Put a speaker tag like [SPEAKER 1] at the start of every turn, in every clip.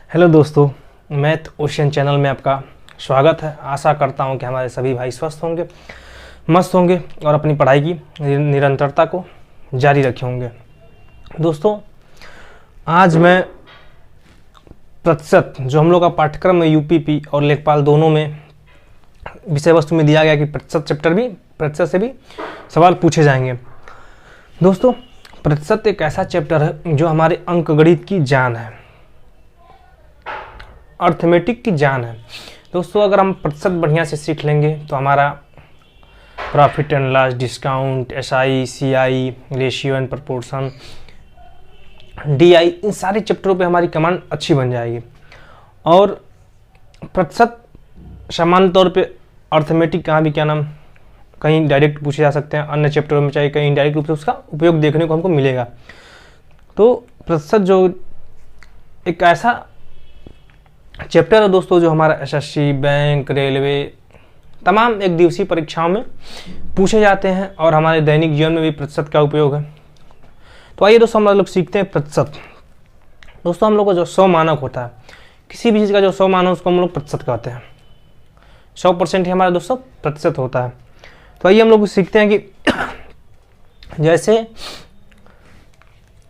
[SPEAKER 1] Hello दोस्तों, math ocean channel में आपका स्वागत है। आशा करता हूं कि हमारे सभी भाई स्वस्थ होंगे, मस्त होंगे और अपनी पढ़ाई की निरंतरता को जारी रखे होंगे। दोस्तों, आज मैं प्रतिशत जो हम लोग का पाठ्यक्रम में यूपीपी और लेखपाल दोनों में विषय वस्तु में दिया गया कि प्रतिशत चैप्टर भी प्रतिशत से भी सवाल पूछे जाएंगे। दोस्तों, प्रतिशत एक ऐसा चैप्टर है जो हमारे अंकगणित की जान है, अर्थमेटिक की जान है। दोस्तों, अगर हम प्रतिशत बढ़िया से सीख लेंगे तो हमारा profit and loss, discount, SI, CI, ratio and proportion, DI, इन सारे चैप्टरों पे हमारी कमांड अच्छी बन जाएगी। और प्रतिशत सामान्य तौर पे अर्थमेटिक कहाँ भी कहीं डायरेक्ट पूछे जा सकते हैं, अन्य चैप्टरों में चाहे कहीं इनडायरेक्ट रूप से उसका उपयोग देखने को हमको मिलेगा। तो प्रतिशत जो एक ऐसा चैप्टर है दोस्तों जो हमारा एसएससी, बैंक, रेलवे, तमाम एक दिवसीय परीक्षाओं में पूछे जाते हैं और हमारे दैनिक जीवन में भी प्रतिशत का उपयोग है। तो आइए दोस्तों, हम लोग सीखते हैं प्रतिशत। दोस्तों, हम लोग का जो 100 मानक होता है, किसी भी चीज़ का जो 100 मानक उसको हम लोग प्रतिशत कहते हैं। 100% ही हमारा दोस्तों प्रतिशत होता है। तो आइए हम लोग सीखते हैं कि जैसे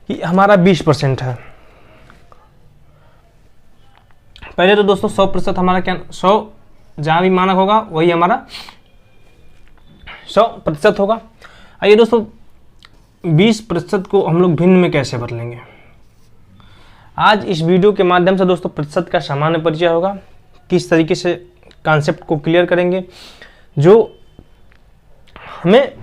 [SPEAKER 1] कि हमारा 20% है। पहले तो दोस्तों 100% हमारा क्या, 100 जहाँ भी मानक होगा वही हमारा 100% होगा। आइए दोस्तों, 20% को हम लोग भिन्न में कैसे बदलेंगे। आज इस वीडियो के माध्यम से दोस्तों प्रतिशत का सामान्य परिचय होगा, किस तरीके से कॉन्सेप्ट को क्लियर करेंगे जो हमें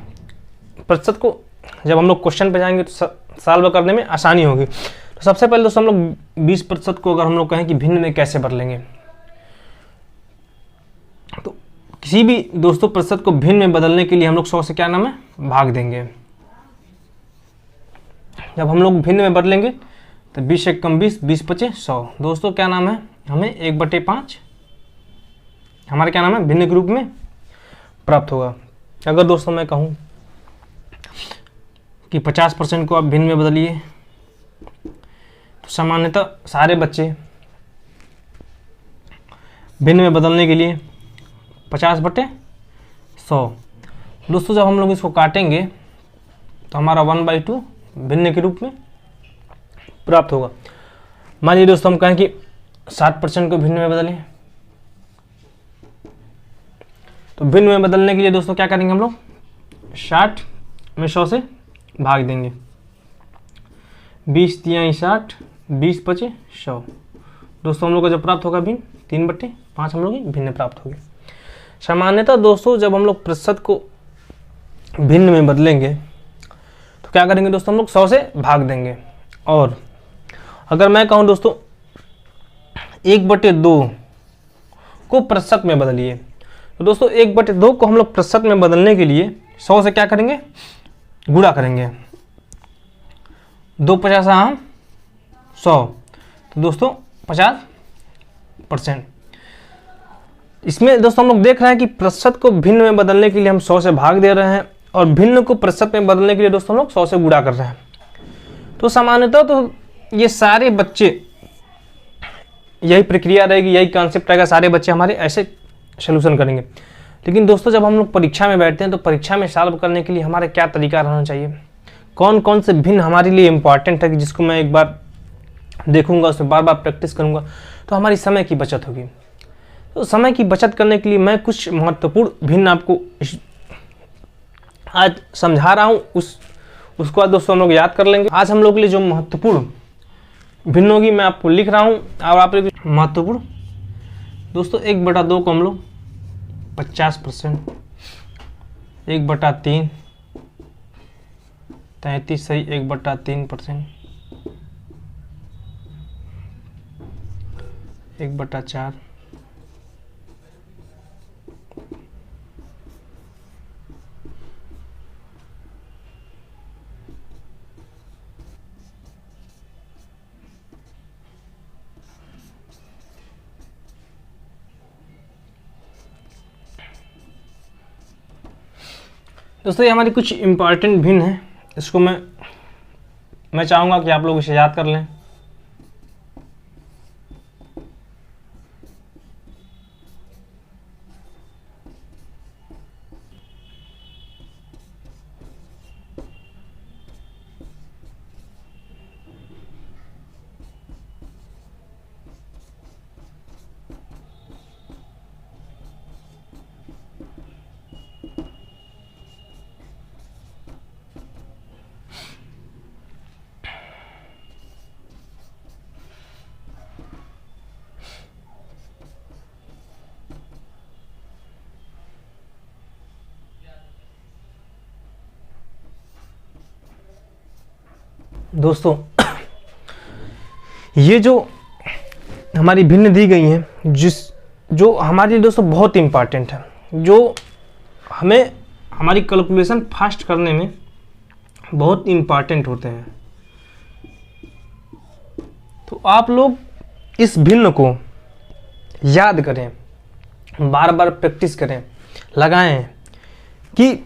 [SPEAKER 1] प्रतिशत को जब हम लोग क्वेश्चन पे जाएंगे तो सॉल्व करने में आसानी होगी। तो सबसे पहले दोस्तों हम लोग 20% को अगर हम लोग कहें कि भिन्न में कैसे बदलेंगे, तो किसी भी दोस्तों प्रतिशत को भिन्न में बदलने के लिए हम लोग 100 से क्या नाम है, भाग देंगे। जब हम लोग भिन्न में बदलेंगे तो 20 से कम 20, 20 पचे 100। दोस्तों क्या नाम है, हमें 1/5 हमारे क्या नाम है भिन्न के रूप में प्राप्त होगा। अगर दोस्तों मैं कहूँ कि 50% को आप भिन्न में बदलिए तो सामान्यतः सारे बच्चे भिन्न में बदलने के लिए 50/100। दोस्तों जब हम लोग इसको काटेंगे तो हमारा 1/2 भिन्न के रूप में प्राप्त होगा। मान लीजिए दोस्तों हम कहें कि 60% को भिन्न में बदलें, तो भिन्न में बदलने के लिए दोस्तों क्या करेंगे, हम लोग 60 में 100 से भाग देंगे। 20 तियाई 60, 20 पचे 100। दोस्तों हम लोग को जब प्राप्त होगा भिन्न, 3/5 हम लोग की भिन्न प्राप्त होगी। सामान्यतः दोस्तों जब हम लोग प्रतिशत को भिन्न में बदलेंगे तो क्या करेंगे दोस्तों, हम लोग 100 से भाग देंगे। और अगर मैं कहूँ दोस्तों 1/2 को प्रतिशत में बदलिए, तो दोस्तों 1/2 को हम लोग प्रतिशत में बदलने के लिए 100 से क्या करेंगे, गुणा करेंगे। 2 50 100, तो दोस्तों 50%। इसमें दोस्तों हम लोग देख रहे हैं कि प्रतिशत को भिन्न में बदलने के लिए हम 100 से भाग दे रहे हैं और भिन्न को प्रतिशत में बदलने के लिए दोस्तों हम लोग 100 से गुणा कर रहे हैं। तो सामान्यतः तो ये सारे बच्चे यही प्रक्रिया रहेगी, यही कॉन्सेप्ट रहेगा, सारे बच्चे हमारे ऐसे सोल्यूशन करेंगे। लेकिन दोस्तों जब हम लोग परीक्षा में बैठते हैं तो परीक्षा में सॉल्व करने के लिए हमारा क्या तरीका रहना चाहिए, कौन कौन से भिन्न हमारे लिए इंपॉर्टेंट है कि जिसको मैं एक बार देखूंगा, उसमें बार बार प्रैक्टिस करूंगा तो हमारी समय की बचत होगी। तो समय की बचत करने के लिए मैं कुछ महत्वपूर्ण भिन्न आपको आज समझा रहा हूँ, उसको आज दोस्तों हम लोग याद कर लेंगे। आज हम लोग के लिए जो महत्वपूर्ण भिन्न होगी मैं आपको लिख रहा हूँ और आप लोग महत्वपूर्ण दोस्तों 1/2 को हम लोग 50%, 1/3 33 सही 1/3%, 1/4 दोस्तों ये हमारी कुछ इम्पॉर्टेंट भिन्न है, इसको मैं चाहूँगा कि आप लोग इसे याद कर लें। दोस्तों ये जो हमारी भिन्न दी गई हैं जो हमारे लिए दोस्तों बहुत इंपॉर्टेंट है, जो हमें हमारी कैलकुलेशन फास्ट करने में बहुत इंपॉर्टेंट होते हैं। तो आप लोग इस भिन्न को याद करें, बार बार प्रैक्टिस करें, लगाएं कि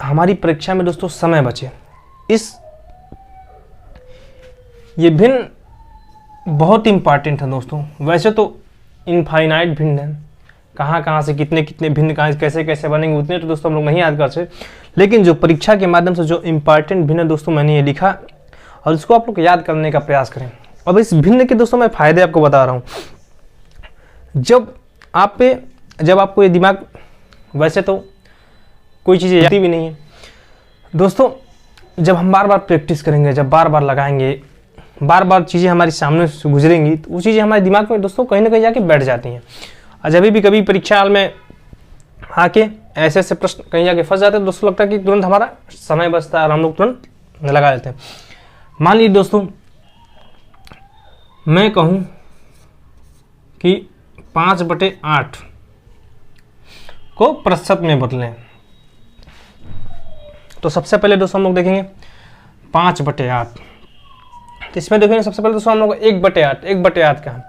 [SPEAKER 1] हमारी परीक्षा में दोस्तों समय बचे। ये भिन्न बहुत इंपॉर्टेंट है दोस्तों। वैसे तो इनफाइनाइट भिन्न है, कहाँ से कितने कितने भिन्न कहाँ कैसे कैसे बनेंगे उतने तो दोस्तों हम लोग नहीं याद कर सकते, लेकिन जो परीक्षा के माध्यम से जो इंपॉर्टेंट भिन्न है दोस्तों मैंने ये लिखा और इसको आप लोग याद करने का प्रयास करें। अब इस भिन्न के दोस्तों मैं फायदे आपको बता रहा हूँ। जब आपको ये दिमाग, वैसे तो कोई चीज़ें आती भी नहीं है दोस्तों, जब हम बार बार प्रैक्टिस करेंगे, जब बार बार लगाएंगे, बार बार चीज़ें हमारे सामने से गुजरेंगी तो वो चीज़ें हमारे दिमाग में दोस्तों कहीं ना कहीं जाके बैठ जाती हैं। और जब भी कभी परीक्षा हाल में आके ऐसे ऐसे प्रश्न कहीं जाके फंस जाते हैं तो दोस्तों लगता है कि तुरंत हमारा समय बचता है और हम लोग तुरंत लगा लेते हैं। मान लीजिए दोस्तों मैं कहूँ कि 5/8 को प्रतिशत में बदलें, तो सबसे पहले दोस्तों हम लोग देखेंगे 5/8। तो इसमें देखेंगे सबसे पहले दोस्तों हम लोग 1/8 का है,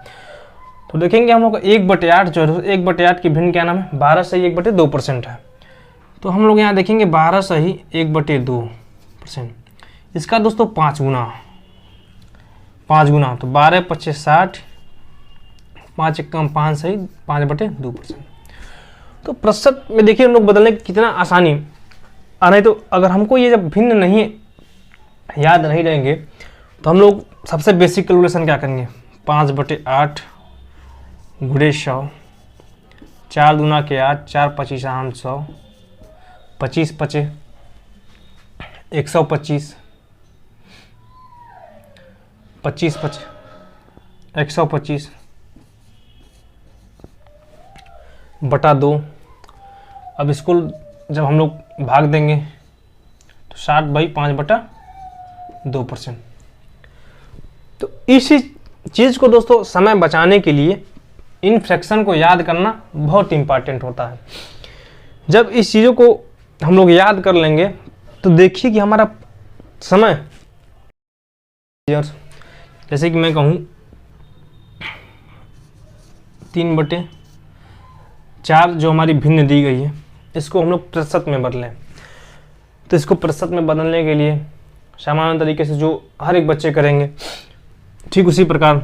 [SPEAKER 1] तो देखेंगे हम लोग 1/8 जो है 1/8 की भिन्न क्या नाम है, 12/1/2% है। तो हम लोग यहाँ देखेंगे 12/1/2%, इसका दोस्तों 5 गुना, तो 12×5 = 60, 5 × 5 = 5/2%। तो प्रतिशत में देखिए हम लोग बदलने की कितना आसानी। नहीं तो अगर हमको ये जब भिन्न नहीं याद नहीं रहेंगे तो हम लोग सबसे बेसिक कैलकुलेशन क्या करेंगे, 5/8 × 100, 4 दूना के 8, 4 × 25 = 100, 25 × 5 = 125, 25 × 5 = 125 बटा 2। अब इसको जब हम लोग भाग देंगे तो 60/5/2%। तो इस चीज़ को दोस्तों समय बचाने के लिए इन फ्रैक्शन को याद करना बहुत इंपॉर्टेंट होता है। जब इस चीज़ों को हम लोग याद कर लेंगे तो देखिए कि हमारा समय, जैसे कि मैं कहूँ 3/4 जो हमारी भिन्न दी गई है इसको हम लोग प्रतिशत में बदलें। तो इसको प्रतिशत में बदलने के लिए सामान्य तरीके से जो हर एक बच्चे करेंगे ठीक उसी प्रकार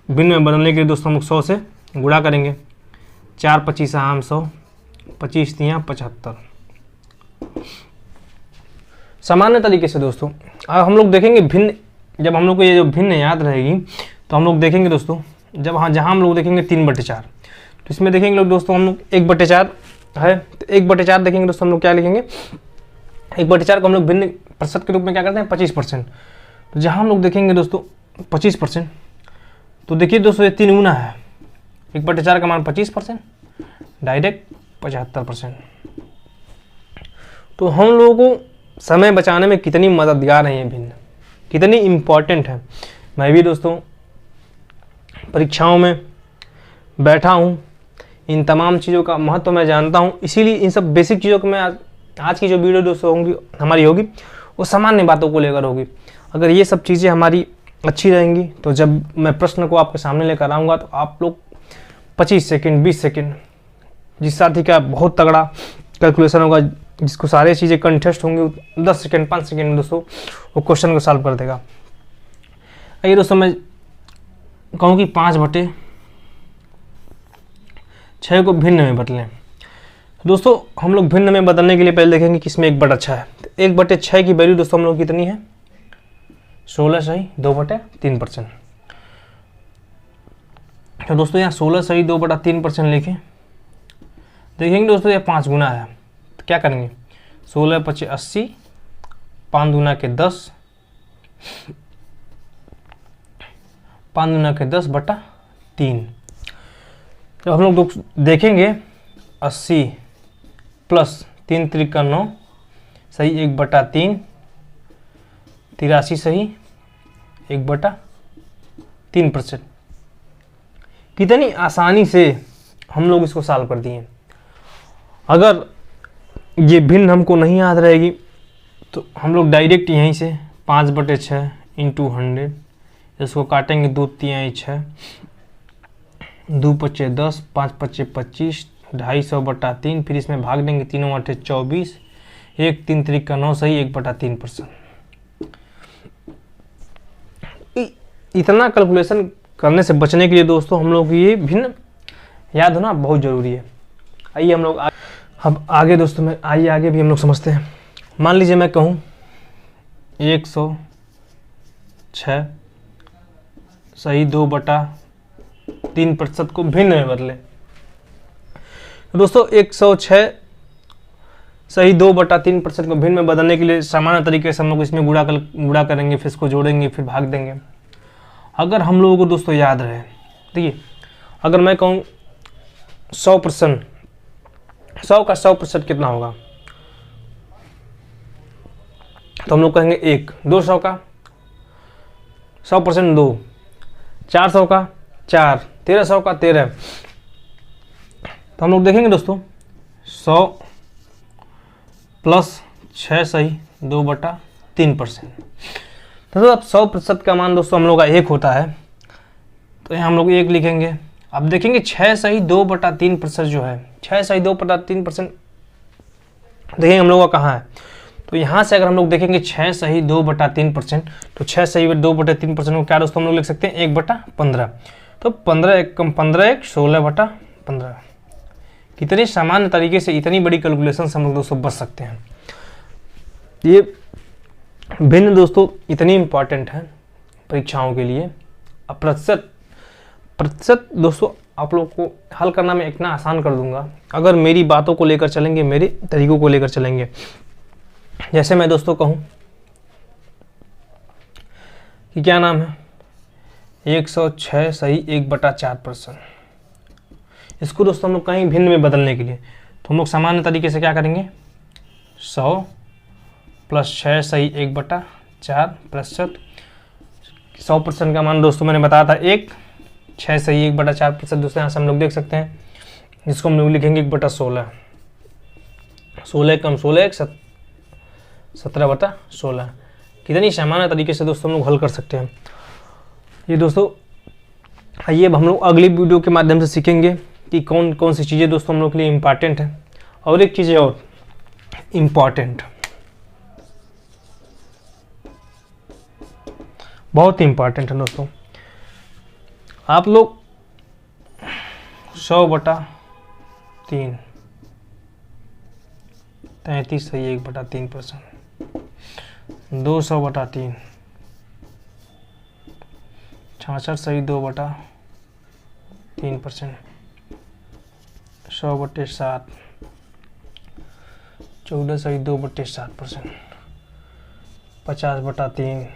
[SPEAKER 1] भिन्न में बदलने के लिए दोस्तों हम लोग 100 से गुणा करेंगे। 4 × 25 = 100, 25 × 3 = 75। सामान्य तरीके से दोस्तों अब हम लोग देखेंगे भिन्न, जब हम लोग को ये जो भिन्न याद रहेगी तो हम लोग देखेंगे दोस्तों जब जहाँ हम लोग देखेंगे 3/4, तो इसमें देखेंगे लोग दोस्तों हम लोग 1/4 है, तो 1/4 देखेंगे दोस्तों हम लोग क्या लिखेंगे, 1/4 को हम लोग भिन्न प्रतिशत के रूप में क्या करते हैं 25%। तो जहाँ हम लोग देखेंगे दोस्तों 25%, तो देखिए दोस्तों ये 3 गुना है, 1/4 का मान 25%, डायरेक्ट 75%। तो हम लोगों को समय बचाने में कितनी मददगार है ये भिन्न, कितनी इम्पॉर्टेंट है। मैं भी दोस्तों परीक्षाओं में बैठा हूँ, इन तमाम चीज़ों का महत्व मैं जानता हूँ, इसीलिए इन सब बेसिक चीज़ों को मैं आज की जो वीडियो दोस्तों होंगी हमारी होगी वो सामान्य बातों को लेकर होगी। अगर ये सब चीज़ें हमारी अच्छी रहेंगी तो जब मैं प्रश्न को आपके सामने लेकर आऊँगा तो आप लोग 25 सेकंड 20 सेकंड, जिस साथी का बहुत तगड़ा कैलकुलेशन होगा, जिसको सारे चीज़ें कंटेस्ट होंगी, 10 सेकंड 5 सेकंड में दोस्तों वो क्वेश्चन को सॉल्व कर देगा। आइए दोस्तों मैं कहूँ कि 5/6 को भिन्न में बदलें। दोस्तों हम लोग भिन्न में बदलने के लिए पहले देखेंगे कि इसमें 1/6 है, तो 1/6 की वैल्यू दोस्तों हम लोग कितनी है, 16/2/3%। तो दोस्तों यहाँ 16/2/3% लिखें। देखेंगे दोस्तों ये 5 गुना है, तो क्या करेंगे 16 × 5 = 80, 5 दूना के 10, 5 दूना के 10/3। जब हम लोग देखेंगे 80 + 3 × 3 = 9 सही, 1/3, 83 सही, 1/3%। कितनी आसानी से हम लोग इसको सॉल्व कर दिए। अगर ये भिन्न हमको नहीं याद रहेगी तो हम लोग डायरेक्ट यहीं से 5/6 इंटू 100, इसको काटेंगे 2 तिहाई 6, 2 पच्चे 10, 5 पच्चे 25, 250/3, फिर इसमें भाग देंगे 3 8 24, 1 3 3 का 9 सही 1/3%। इतना कैलकुलेशन करने से बचने के लिए दोस्तों हम लोग ये भिन्न याद होना बहुत ज़रूरी है। आइए हम लोग अब आगे दोस्तों में आइए आगे भी हम लोग समझते हैं। मान लीजिए मैं कहूँ 106 सही 2/3% को भिन्न में बदले। दोस्तों 106 सही 2/3% को भिन्न में बदलने के लिए सामान्य तरीके से हम लोग इसमें गुणा करेंगे, फिर इसको जोड़ेंगे, फिर भाग देंगे। अगर हम लोगों को दोस्तों याद रहे, देखिए अगर मैं कहूँ 100%, 100 का 100% कितना होगा, तो हम लोग कहेंगे 1, 200 का 100% 2, 400 का 4, 1300 का 13। तो हम लोग देखेंगे दोस्तों 100 + 6 सही 2/3%। तो अब 100% का मान दोस्तों हम लोग का 1 होता है, तो यहाँ हम लोग 1 लिखेंगे। अब देखेंगे 6 सही 2/3% जो है, 6 सही 2/3% देखेंगे हम लोग का कहाँ है। तो यहाँ से अगर हम लोग देखेंगे 6 सही 2/3%, तो 6 सही 2/3% को क्या दोस्तों हम लोग लिख सकते हैं 1/15। तो 15 1 कम 15 1 16/15। कितने सामान्य तरीके से इतनी बड़ी कैलकुलेशन से हम लोग दोस्तों बच सकते हैं। ये भिन्न दोस्तों इतनी इंपॉर्टेंट है परीक्षाओं के लिए। अब प्रतिशत दोस्तों आप लोग को हल करना मैं इतना आसान कर दूंगा अगर मेरी बातों को लेकर चलेंगे, मेरे तरीकों को लेकर चलेंगे। जैसे मैं दोस्तों कहूँ कि क्या नाम है 106 सही 1/4%। इसको दोस्तों हम लोग कहीं भिन्न में बदलने के लिए तो हम लोग सामान्य तरीके से क्या करेंगे 100 + 6 सही 1/4%। 100% का मान दोस्तों मैंने बताया था 1, 6 सही 1/4%। दोस्तों यहाँ से हम लोग देख सकते हैं, जिसको हम लोग लिखेंगे 1/16, 16 कम 16 17/16। कितनी सामान्य तरीके से दोस्तों हम लोग हल कर सकते हैं ये दोस्तों। आइए अब हम लोग अगली वीडियो के माध्यम से सीखेंगे कि कौन कौन सी चीज़ें दोस्तों हम लोग के लिए इम्पॉर्टेंट है। और एक चीज़ और इम्पॉर्टेंट, बहुत ही इम्पॉर्टेंट है दोस्तों, आप लोग 100/3 33 सही 1/3%, 200/3 66 सही 2/3%, 100/7 14 सही 2/7%, 50/3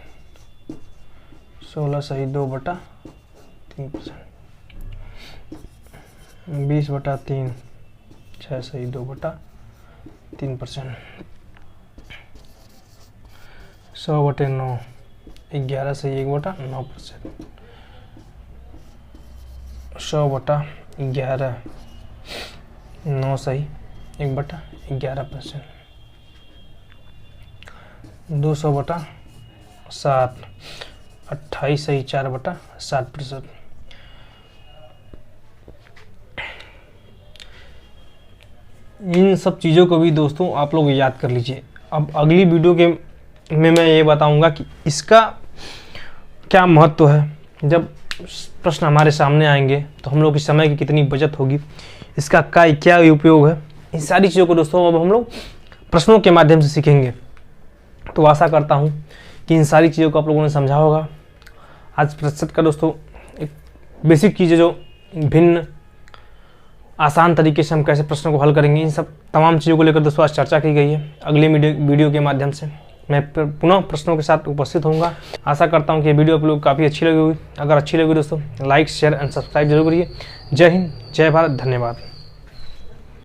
[SPEAKER 1] 16 सही 2/3%, 20/3 6 सही 2/3%, 100/9 11 सही 1/9%, 100/11 9 सही 1/11%, 200/7 28 सही 4/7%। इन सब चीज़ों को भी दोस्तों आप लोग याद कर लीजिए। अब अगली वीडियो के में मैं ये बताऊंगा कि इसका क्या महत्व है। जब प्रश्न हमारे सामने आएंगे तो हम लोग की समय की कितनी बचत होगी, इसका क्या उपयोग है, इन सारी चीज़ों को दोस्तों अब हम लोग प्रश्नों के माध्यम से सीखेंगे। तो आशा करता हूँ कि इन सारी चीज़ों को आप लोगों ने समझा होगा। आज प्रतिशत का दोस्तों एक बेसिक चीज़ें जो भिन्न आसान तरीके से हम कैसे प्रश्नों को हल करेंगे, इन सब तमाम चीज़ों को लेकर दोस्तों आज चर्चा की गई है। अगले वीडियो के माध्यम से मैं पुनः प्रश्नों के साथ उपस्थित होऊंगा। आशा करता हूं कि ये वीडियो आप लोग काफ़ी अच्छी लगी होगी। अगर अच्छी लगी दोस्तों लाइक शेयर एंड सब्सक्राइब जरूर करिए। जय हिंद, जय भारत, धन्यवाद।